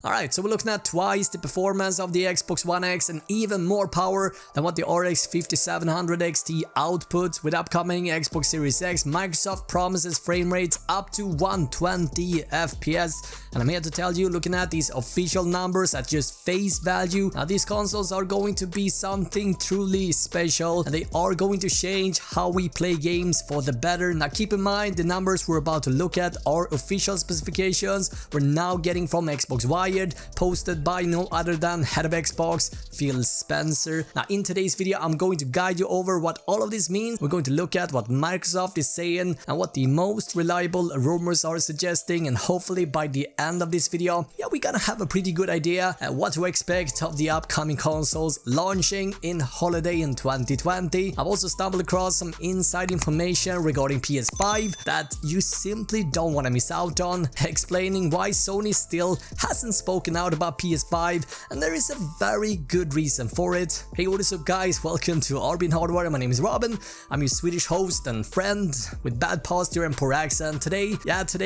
Alright, so we're looking at twice the performance of the Xbox One X and even more power than what the RX 5700 XT outputs. With upcoming Xbox Series X, Microsoft promises frame rates up to 120 FPS. And I'm here to tell you, looking at these official numbers at just face value, now these consoles are going to be something truly special and they are going to change how we play games for the better. Now keep in mind, the numbers we're about to look at are official specifications we're now getting from Xbox Wired, posted by no other than head of Xbox, Phil Spencer. Now in today's video, I'm going to guide you over what all of this means. We're going to look at what Microsoft is saying and what the most reliable rumors are suggesting, and hopefully by the end of this video, yeah, we're gonna have a pretty good idea at what to expect of the upcoming consoles launching in holiday in 2020. I've also stumbled across some inside information regarding PS5 that you simply don't want to miss out on, explaining why Sony still hasn't spoken out about PS5, and there is a very good reason for it. Hey, what is up guys, welcome to rdna Hardware. My name is Robin, I'm your Swedish host and friend with bad posture and poor accent. Today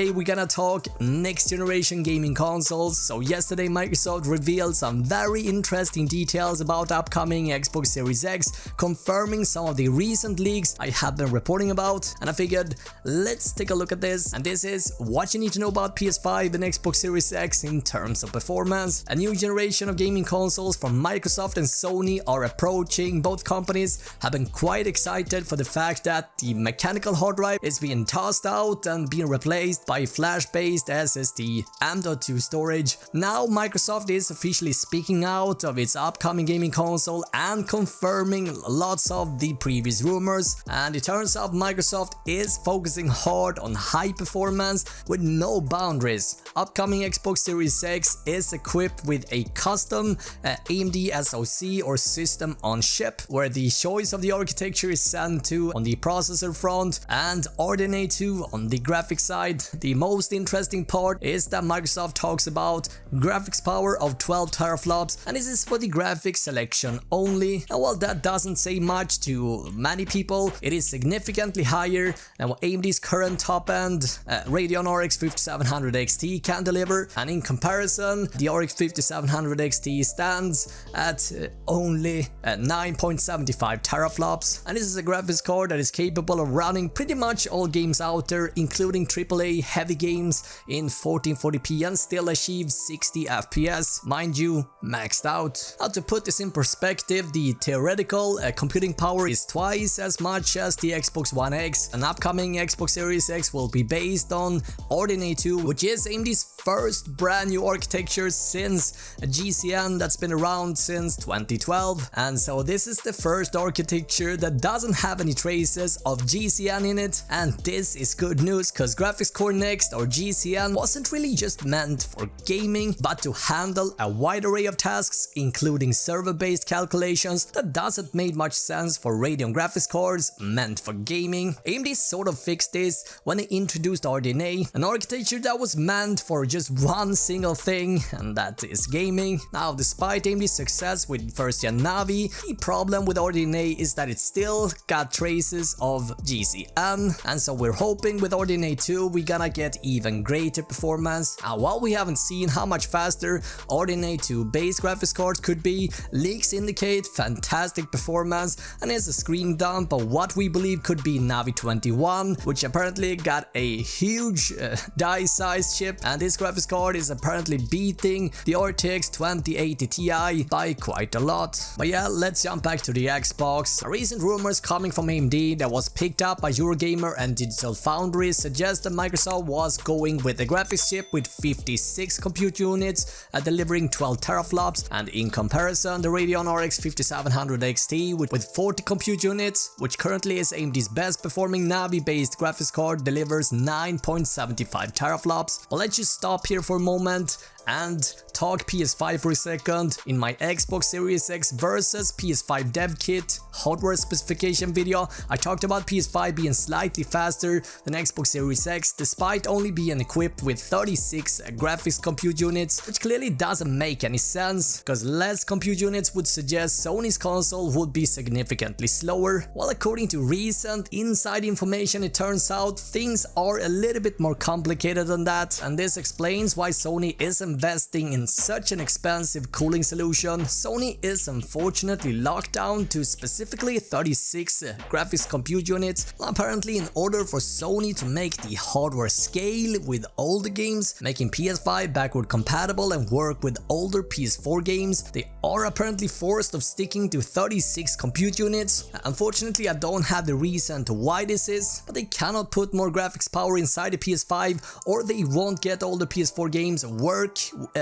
we're gonna talk next generation gaming consoles. So yesterday Microsoft revealed some very interesting details about upcoming Xbox Series X, confirming some of the recent leaks I have been reporting about, and I figured let's take a look at this. And this is what you need to know about PS5 and Xbox Series X in terms of performance. A new generation of gaming consoles from Microsoft and Sony are approaching. Both companies have been quite excited for the fact that the mechanical hard drive is being tossed out and being replaced by flash-based SSD M.2 storage. Now Microsoft is officially speaking out of its upcoming gaming console and confirming lots of the previous rumors, and it turns out Microsoft is focusing hard on high performance with no boundaries. Upcoming Xbox Series X is equipped with a custom AMD SoC or system on chip, where the choice of the architecture is Zen 2 on the processor front and rdna 2 on the graphics side. The most interesting part is that Microsoft talks about graphics power of 12 teraflops, and this is for the graphics selection only. And while that doesn't say much to many people, it is significantly higher than what AMD's current top-end Radeon RX 5700 XT can deliver, and in comparison, the RX 5700 XT stands at only 9.75 teraflops, and this is a graphics card that is capable of running pretty much all games out there, including AAA heavy games in 1440p and still achieve 60 FPS, mind you, maxed out. Now to put this in perspective, the theoretical computing power is twice as much as the Xbox One X. An upcoming Xbox Series X will be based on rdna 2, which is AMD's first brand new architecture since GCN that's been around since 2012, and so this is the first architecture that doesn't have any traces of GCN in it. And this is good news, because Graphics Core Next or GCN wasn't really just meant for gaming, but to handle a wide array of tasks, including server-based calculations that doesn't make much sense for Radeon graphics cards meant for gaming. AMD sort of fixed this when they introduced rdna, an architecture that was meant for just one single thing, and that is gaming. Now, despite AMD's success with first-gen Navi, the problem with rdna is that it still got traces of GCN, and so we're hoping with rdna 2 we're gonna get even greater performance. While we haven't seen how much faster rdna 2 base graphics cards could be, leaks indicate fantastic performance, and is a screen dump of what we believe could be Navi 21, which apparently got a huge die size chip, and this graphics card is apparently beating the RTX 2080 Ti by quite a lot. But yeah, let's jump back to the Xbox. Recent rumors coming from AMD that was picked up by Eurogamer and Digital Foundry suggest that Microsoft was going with a graphics chip with 56 compute units delivering 12 teraflops, and in comparison the Radeon RX 5700 XT with 40 compute units, which currently is AMD's best performing Navi based graphics card, delivers 9.75 teraflops. But let's just stop here for a moment and talk PS5 for a second. In my Xbox Series X versus PS5 dev kit hardware specification video, I talked about PS5 being slightly faster than Xbox Series X despite only being equipped with 36 graphics compute units, which clearly doesn't make any sense, because less compute units would suggest Sony's console would be significantly slower. Well, according to recent inside information, it turns out things are a little bit more complicated than that, and this explains why Sony is investing in such an expensive cooling solution, Sony is unfortunately locked down to specifically 36 graphics compute units. Apparently, in order for Sony to make the hardware scale with older games, making PS5 backward compatible and work with older PS4 games, they are apparently forced of sticking to 36 compute units. Unfortunately, I don't have the reason to why this is, but they cannot put more graphics power inside the PS5 or they won't get all the PS4 games work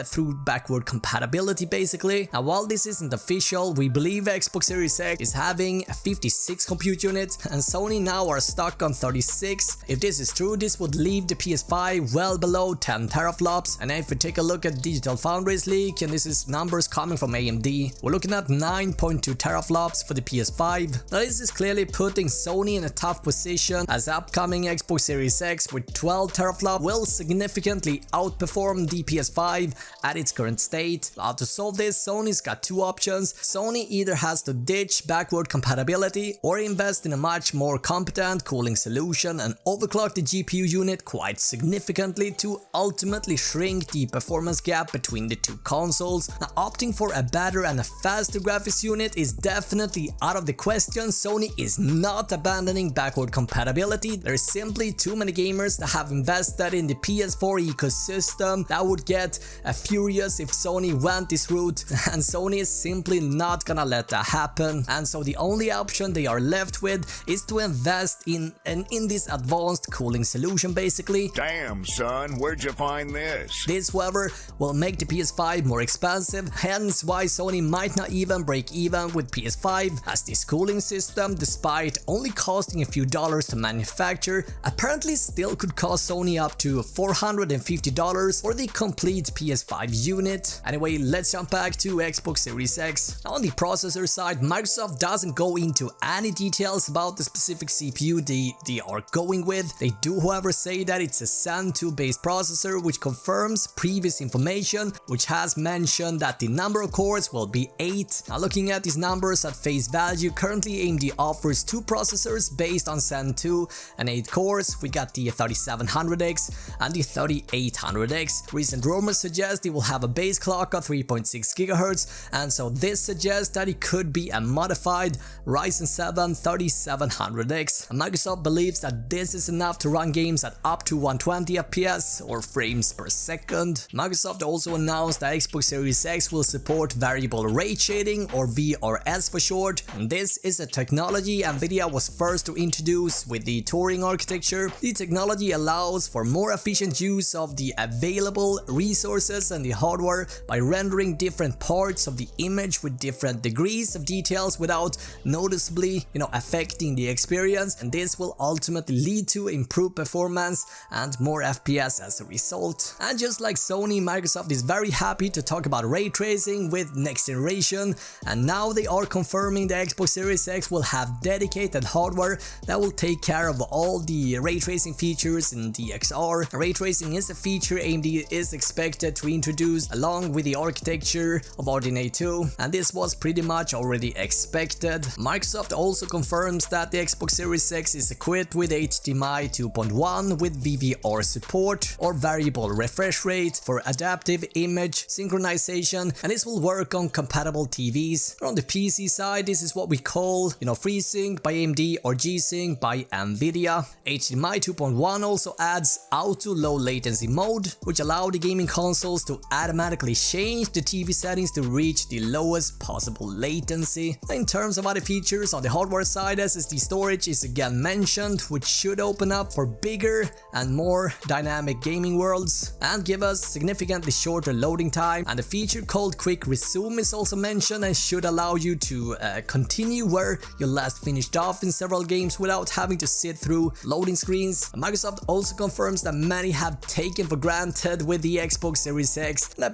through backward compatibility basically. Now while this isn't official, we believe Xbox Series X is having 56 compute units and Sony now are stuck on 36. If this is true, this would leave the PS5 well below 10 teraflops, and if we take a look at Digital Foundry's leak, and this is numbers coming from AMD, we're looking at 9.2 teraflops for the PS5. Now this is clearly putting Sony in a tough position, as upcoming Xbox Series X with 12 teraflops will significantly outperform the PS5 at its current state. Now to solve this, Sony's got two options. Sony either has to ditch backward compatibility or invest in a much more competent cooling solution and overclock the GPU unit quite significantly to ultimately shrink the performance gap between the two consoles. Now opting for a better and a faster graphics unit is definitely out of the question. Sony is not abandoning backward compatibility. There's simply too many gamers that have invested in the PS4 ecosystem that would get furious if Sony went this route, and Sony is simply not gonna let that happen. And so the only option they are left with is to invest in this advanced cooling solution basically. Damn son, where'd you find this? This, however, will make the PS5 more expensive, hence why Sony might not even break even with PS5, as this cooling system, despite only costing a few dollars to manufacture, apparently still could cost Sony up to $450 for the complete PS5 unit. Anyway, let's jump back to Xbox Series X. On the processor side, Microsoft doesn't go into any details about the specific CPU they are going with. They do, however, say that it's a Zen 2 based processor, which confirms previous information, which has mentioned that the number of cores will be 8. Now looking at these numbers at face value, currently AMD offers two processors based on Zen 2 and 8 cores. We got the 3700X and the 3800X. Recent rumors suggest it will have a base clock of 3.6 GHz, and so this suggests that it could be a modified Ryzen 7 3700X. Microsoft believes that this is enough to run games at up to 120 FPS or frames per second. Microsoft also announced that Xbox Series X will support variable rate shading, or VRS for short, and this is a technology Nvidia was first to introduce with the Turing architecture. The technology allows for more efficient use of the available resources and the hardware by rendering different parts of the image with different degrees of details without noticeably, affecting the experience, and this will ultimately lead to improved performance and more FPS as a result. And just like Sony, Microsoft is very happy to talk about ray tracing with next generation, and now they are confirming the Xbox Series X will have dedicated hardware that will take care of all the ray tracing features in the XR. Ray tracing is a feature AMD is expected to introduce along with the architecture of RDNA 2, and this was pretty much already expected. Microsoft also confirms that the Xbox Series X is equipped with HDMI 2.1 with VVR support or variable refresh rate for adaptive image synchronization, and this will work on compatible TVs. On the PC side, this is what we call, FreeSync by AMD or G-Sync by Nvidia. HDMI 2.1 also adds auto low latency mode, which allow the gaming consoles to automatically change the TV settings to reach the lowest possible latency. In terms of other features on the hardware side, SSD storage is again mentioned, which should open up for bigger and more dynamic gaming worlds and give us significantly shorter loading time. And a feature called Quick Resume is also mentioned and should allow you to continue where you last finished off in several games without having to sit through loading screens. Microsoft also confirms that many have taken for granted with the Xbox Series X that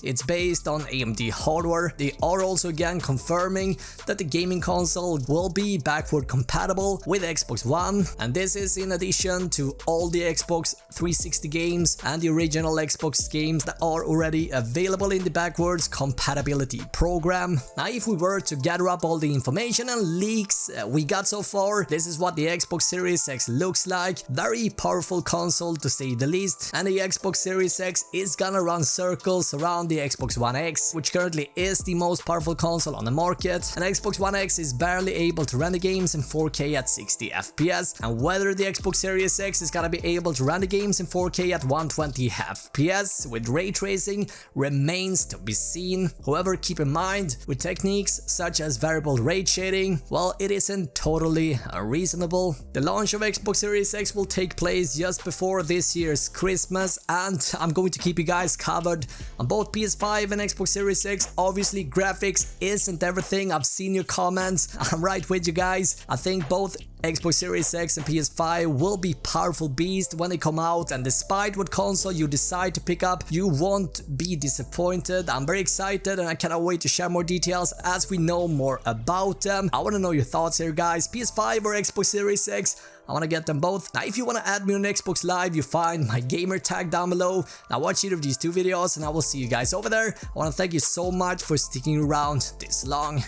it's based on AMD hardware. They are also again confirming that the gaming console will be backward compatible with Xbox One, and this is in addition to all the Xbox 360 games and the original Xbox games that are already available in the backwards compatibility program. Now if we were to gather up all the information and leaks we got so far, this is what the Xbox Series X looks like. Very powerful console to say the least, and the Xbox Series X is gonna run circles around the Xbox One X, which currently is the most powerful console on the market, and Xbox One X is barely able to render games in 4K at 60 FPS, and whether the Xbox Series X is gonna be able to render games in 4K at 120 FPS with ray tracing remains to be seen. However, keep in mind, with techniques such as variable rate shading, well, it isn't totally unreasonable. The launch of Xbox Series X will take place just before this year's Christmas, and I'm going to keep you guys covered on both PS5 and Xbox Series X. Obviously, graphics isn't everything. I've seen your comments. I'm right with you guys. I think both Xbox Series X and PS5 will be powerful beasts when they come out, and despite what console you decide to pick up, you won't be disappointed. I'm very excited and I cannot wait to share more details as we know more about them. I want to know your thoughts here, guys. PS5 or Xbox Series X? I want to get them both. Now, if you want to add me on Xbox Live, you find my gamer tag down below. Now, watch either of these two videos and I will see you guys over there. I want to thank you so much for sticking around this long.